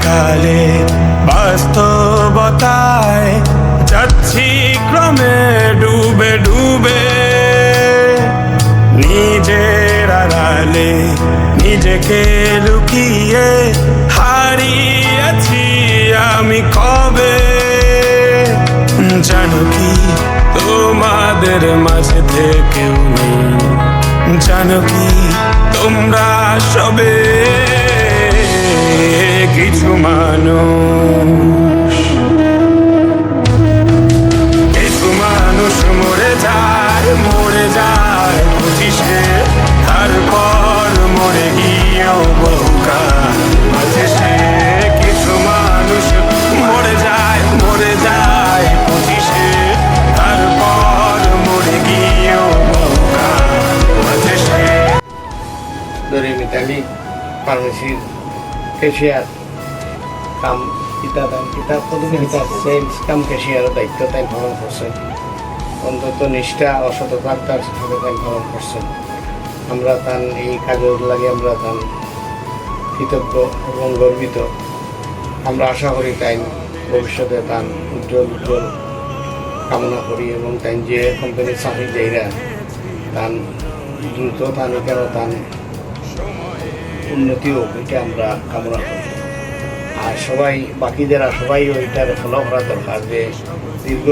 কালে বাস্তবতায় যাচ্ছি ক্রমে ডুবে ডুবে, নিজের আড়ালে নিজেকে লুকিয়ে হারিয়েছি আমি কবে। জানো কি তোমাদের মাঝে থেকেও নেই, জানো কি তোমরা সবে কিছু মানুষ, কিছু মানুষ মরে যায় 25-এ, তারপর মরে গিয়েও বহুকাল আছে সে। কিছু মানুষ মরে যায় 25-এ, তারপর মরে গিয়েও বহুকাল আছে সে। মিতালি ফার্মেসির ক্যাশিয়ার কাম কিতাব প্রতিযোগিতা কাম ক্যাশিয়ারের দায়িত্ব তাই পালন করছেন। অন্তত নিষ্ঠা ও সততার সাথে তাই পালন করছেন। আমরা তার এই কাজের লাগে আমরা তার কৃতজ্ঞ এবং গর্বিত। আমরা আশা করি তাই ভবিষ্যতে তার উজ্জ্বল কামনা করি এবং তাই যে কোম্পানির চাকরি যাইরা তার দ্রুত তার কেন তার উন্নতি হোক এটা আমরা কামনা করি। আর সবাই বাকি যারা সবাই ওইটার ফলো করা দরকার যে দীর্ঘ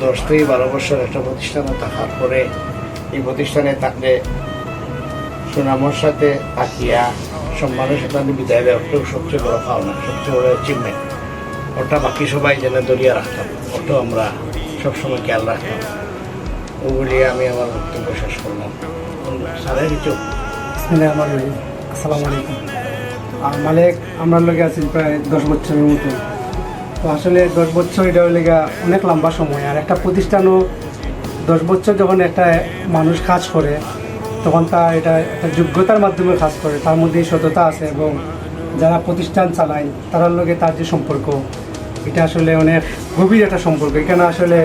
10 থেকে 12 বছর একটা প্রতিষ্ঠানে থাকার পরে এই প্রতিষ্ঠানে থাকলে সুনামের সাথে তাকিয়া সম্মানের সাথে আমি বিদায় দেওয়া সবচেয়ে বড় পাওনা, সবচেয়ে বড় অ্যাচিভমেন্ট। ওটা বাকি সবাই যেন দরিয়া রাখতাম, ওটাও আমরা সবসময় খেয়াল রাখতাম। ওগুলি আমি আমার বক্তব্য শেষ করলাম। সারা কিছু আসসালামু আলাইকুম। মালিক আমরা লোকে আছি প্রায় 10 বছরের মতো। তো আসলে 10 বছর এটা লেগে অনেক লম্বা সময়। আর একটা প্রতিষ্ঠানও 10 বছর যখন একটা মানুষ কাজ করে তখন তার এটা একটা যোগ্যতার মাধ্যমে কাজ করে, তার মধ্যে সততা আছে এবং যারা প্রতিষ্ঠান চালায় তার লগে তার যে সম্পর্ক এটা আসলে অনেক গভীর একটা সম্পর্ক। এখানে আসলে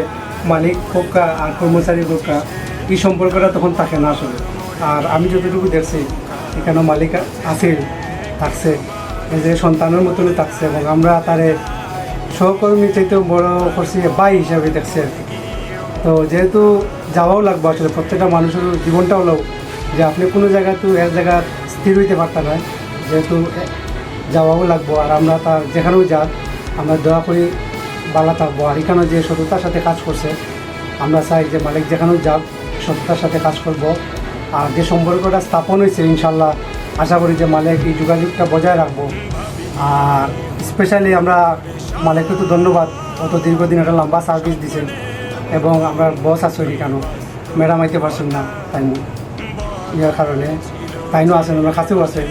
মালিক হোক আর কর্মচারী হোক এই সম্পর্কটা তখন থাকে না আসলে। আর আমি যতটুকু দেখছি এখানে মালিক আছে থাকছে, এই যে সন্তানের মতনই থাকছে এবং আমরা তারে সহকর্মী চাইতেও বড় করছি ভাই হিসাবে দেখছি আর কি। তো যেহেতু যাওয়াও লাগবে আসলে প্রত্যেকটা মানুষের জীবনটা হলো যে আপনি কোনো জায়গায় তো এক জায়গা স্থির হইতে পারতেন না, যেহেতু যাওয়াও লাগবো। আর আমরা তার যেখানেও যাক আমরা দোয়া করি ভালো থাকবো। আর এখানে যে সততার সাথে কাজ করছে আমরা চাই যে মালিক যেখানেও যাক সততার সাথে কাজ করব। আর যে সম্পর্কটা স্থাপন হয়েছে ইনশাল্লাহ আশা করি যে মালিক এই যোগাযোগটা বজায় রাখবো। আর স্পেশালি আমরা মালিককে তো ধন্যবাদ, অত দীর্ঘদিন একটা লম্বা সার্ভিস দিছে এবং আমরা বস আছো কেন ম্যাডাম আইতে পারছেন না তাই ইয়ার কারণে তাইনও আছেন, আমরা কাছেও আছে।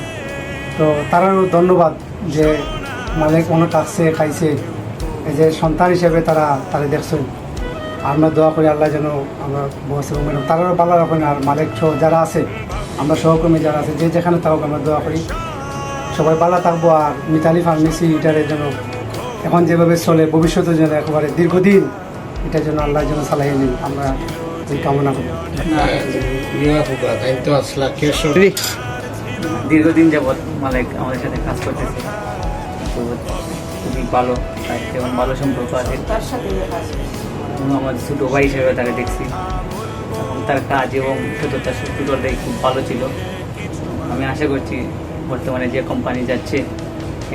তো তারারও ধন্যবাদ যে মালিক অনেক আসছে খাইছে, এই যে সন্তান হিসেবে তারা দেখছেন। আমরা দোয়া করি আল্লাহ যেন আমরা বস এবং ম্যাডাম তারারও ভালো রাখেন। আর মালিক সহ যারা আছে আমরা সহকর্মী যারা আছে যে যেখানে থাকুক আমরা দোয়া করি সবাই ভালো থাকবো। আর মিতালি ফার্মেসি এটার জন্য এখন যেভাবে চলে ভবিষ্যতের জন্য একেবারে দীর্ঘদিন এটার জন্য আল্লাহ যেন চালাইয়ে নিন আমরা এই কামনা করি। দীর্ঘদিন যাবৎ মালিক আমাদের সাথে কাজ করতেছে, তো খুবই ভালো এবং ভালো সম্পর্ক আছে এবং আমার ছোটো ভাই হিসেবে তাকে দেখছি এবং তার কাজ এবং সততার সত্যতাই খুব ভালো ছিল। আমি আশা করছি বর্তমানে যে কোম্পানি যাচ্ছে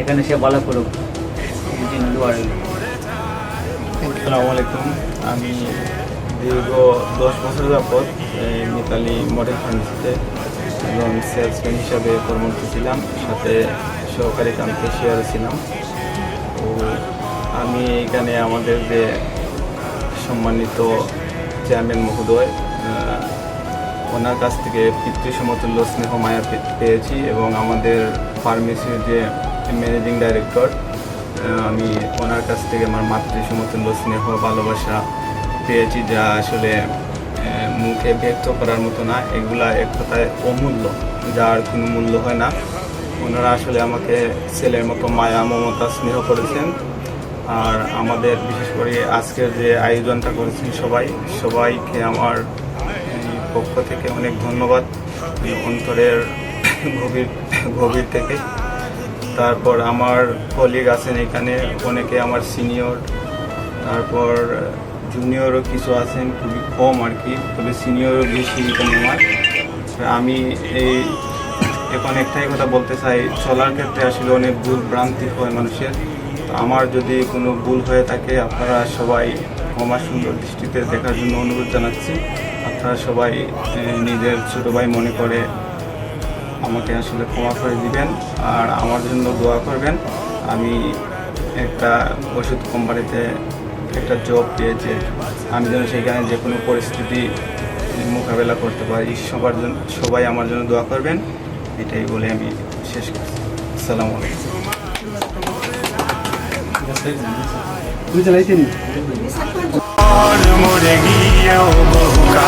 এখানে সে ভালো করুক, এই জন্য দোয়া রইল। আসসালামু আলাইকুম। আমি দীর্ঘ 10 বছর যাবৎ মিতালি মডেল ফার্মেসিতে এবং সেলসম্যান হিসাবে কর্মরত ছিলাম, সাথে সহকারী কাম ক্যাশিয়ারও ছিলাম। তো আমি এখানে আমাদের যে সম্মানিত চেয়ারম্যান মহোদয় ওনার কাছ থেকে পিতৃসমতুল্য স্নেহ মায়া পেয়েছি এবং আমাদের ফার্মেসির যে ম্যানেজিং ডাইরেক্টর আমি ওনার কাছ থেকে আমার মাতৃসমতুল্য স্নেহ ভালোবাসা পেয়েছি, যা আসলে মুখে ব্যক্ত করার মতো না। এগুলা এক কথায় অমূল্য, যার কোনো মূল্য হয় না। ওনারা আসলে আমাকে ছেলের মতো মায়া মমতা স্নেহ করেছেন। আর আমাদের বিশেষ করে আজকের যে আয়োজনটা করেছেন সবাইকে আমার পক্ষ থেকে অনেক ধন্যবাদ অন্তরের গভীর থেকে। তারপর আমার কলিগ আছেন এখানে, অনেকে আমার সিনিয়র, তারপর জুনিয়রও কিছু আছেন, খুবই কম আর কি, তবে সিনিয়রও বেশি এখানে আমার। আমি এখন একটাই কথা বলতে চাই, চলার ক্ষেত্রে আসলে অনেক ভুল ভ্রান্তি হয় মানুষের। তো আমার যদি কোনো ভুল হয়ে থাকে আপনারা সবাই ক্ষমা সুন্দর দৃষ্টিতে দেখার জন্য অনুরোধ জানাচ্ছি। আপনারা সবাই নিজের ছোটো ভাই মনে করে আমাকে আসলে ক্ষমা করে দিবেন আর আমার জন্য দোয়া করবেন। আমি একটা ওষুধ কোম্পানিতে একটা জব পেয়েছি, আমি যেন সেখানে যে কোনো পরিস্থিতি মোকাবেলা করতে পারি। সবাই আমার জন্য দোয়া করবেন, এটাই বলে আমি শেষ করছি। আসসালামু আলাইকুম। বুঝতে লাইছেন और मुड़ गया बहुका